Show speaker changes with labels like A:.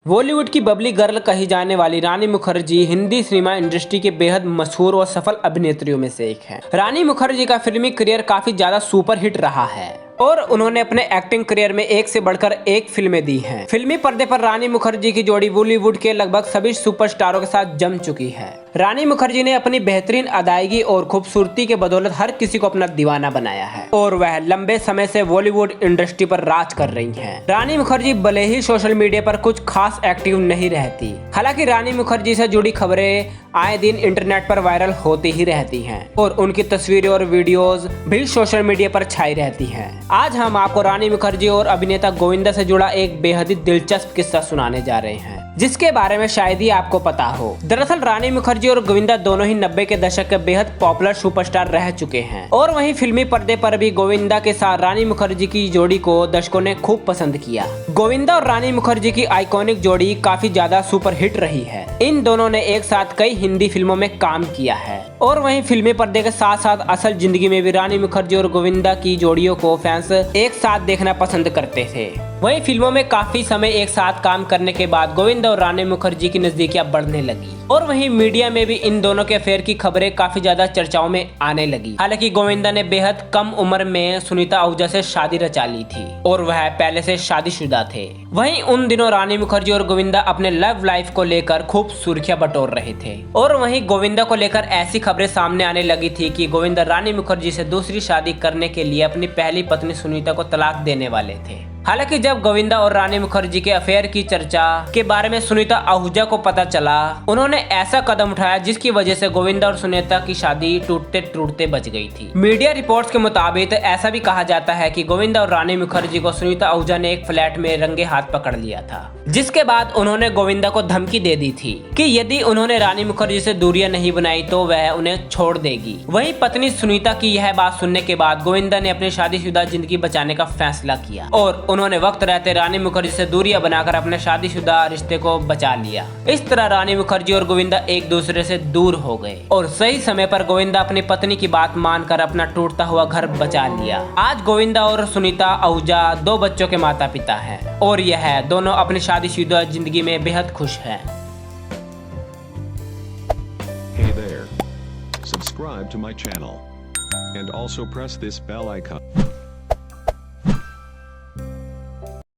A: बॉलीवुड की bubbly girl कही जाने वाली रानी मुखर्जी हिंदी सिनेमा इंडस्ट्री के बेहद मशहूर और सफल अभिनेत्रियों में से एक है। रानी मुखर्जी का फिल्मी करियर काफी ज्यादा सुपरहिट रहा है और उन्होंने अपने एक्टिंग करियर में एक से बढ़कर एक फिल्में दी हैं। फिल्मी पर्दे पर रानी मुखर्जी की जोड़ी बॉलीवुड के लगभग सभी सुपरस्टारों के साथ जम चुकी है। रानी मुखर्जी ने अपनी बेहतरीन अदायगी और खूबसूरती के बदौलत हर किसी को अपना दीवाना बनाया है और वह लंबे समय से बॉलीवुड इंडस्ट्री पर राज कर रही हैं। रानी मुखर्जी भले ही सोशल मीडिया पर कुछ खास एक्टिव नहीं रहती, हालांकि रानी मुखर्जी से जुड़ी खबरें आए दिन इंटरनेट पर वायरल होती ही रहती हैं और उनकी तस्वीरें और वीडियोस भी सोशल मीडिया पर छाई रहती हैं। आज हम आपको रानी मुखर्जी और अभिनेता गोविंदा से जुड़ा एक बेहद ही दिलचस्प किस्सा सुनाने जा रहे हैं, जिसके बारे में शायद ही आपको पता हो। दरअसल रानी मुखर्जी और गोविंदा दोनों ही 90 के दशक के बेहद पॉपुलर सुपरस्टार रह चुके हैं और वहीं फिल्मी पर्दे पर भी गोविंदा के साथ रानी मुखर्जी की जोड़ी को दर्शकों ने खूब पसंद किया। गोविंदा और रानी मुखर्जी की आइकॉनिक जोड़ी काफी ज्यादा सुपरहिट रही है। इन दोनों ने एक साथ कई हिंदी फिल्मों में काम किया है और वहीं फिल्मी पर्दे के साथ साथ असल जिंदगी में भी रानी मुखर्जी और गोविंदा की जोड़ियों को फैंस एक साथ देखना पसंद करते थे। वहीं फिल्मों में काफी समय एक साथ काम करने के बाद गोविंदा और रानी मुखर्जी की नजदीकियां बढ़ने लगी और वहीं मीडिया में भी इन दोनों के अफेयर की खबरें काफी ज्यादा चर्चाओं में आने लगी। हालांकि गोविंदा ने बेहद कम उम्र में सुनीता आहूजा से शादी रचा ली थी और वह पहले से शादीशुदा थे। वहीं उन दिनों रानी मुखर्जी और गोविंदा अपने लव लाइफ को लेकर खूब सुर्खियां बटोर रहे थे और वहीं गोविंदा को लेकर ऐसी खबरें सामने आने लगी थी कि गोविंदा रानी मुखर्जी से दूसरी शादी करने के लिए अपनी पहली पत्नी सुनीता को तलाक देने वाले थे। हालांकि जब गोविंदा और रानी मुखर्जी के अफेयर की चर्चा के बारे में सुनीता आहूजा को पता चला, उन्होंने ऐसा कदम उठाया जिसकी वजह से गोविंदा और सुनीता की शादी टूटते टूटते बच गई थी। मीडिया रिपोर्ट्स के मुताबिक ऐसा भी कहा जाता है कि गोविंदा और रानी मुखर्जी को सुनीता आहूजा ने एक फ्लैट में रंगे हाथ पकड़ लिया था, जिसके बाद उन्होंने गोविंदा को धमकी दे दी थी कि यदि उन्होंने रानी मुखर्जी से दूरियां नहीं बनाई तो वह उन्हें छोड़ देगी। वहीं पत्नी सुनीता की यह बात सुनने के बाद गोविंदा ने अपनी शादीशुदा जिंदगी बचाने का फैसला किया और उन्होंने वक्त रहते रानी मुखर्जी से दूरियां बनाकर अपने शादीशुदा रिश्ते को बचा लिया। इस तरह रानी मुखर्जी और गोविंदा एक दूसरे से दूर हो गए और सही समय पर गोविंदा अपनी पत्नी की बात मानकर अपना टूटता हुआ घर बचा लिया। आज गोविंदा और सुनीता आहूजा 2 बच्चों के माता पिता हैं और यह दोनों अपनी शादीशुदा जिंदगी में बेहद खुश हैं।
B: Hey there. Subscribe to my channel and also press this bell icon.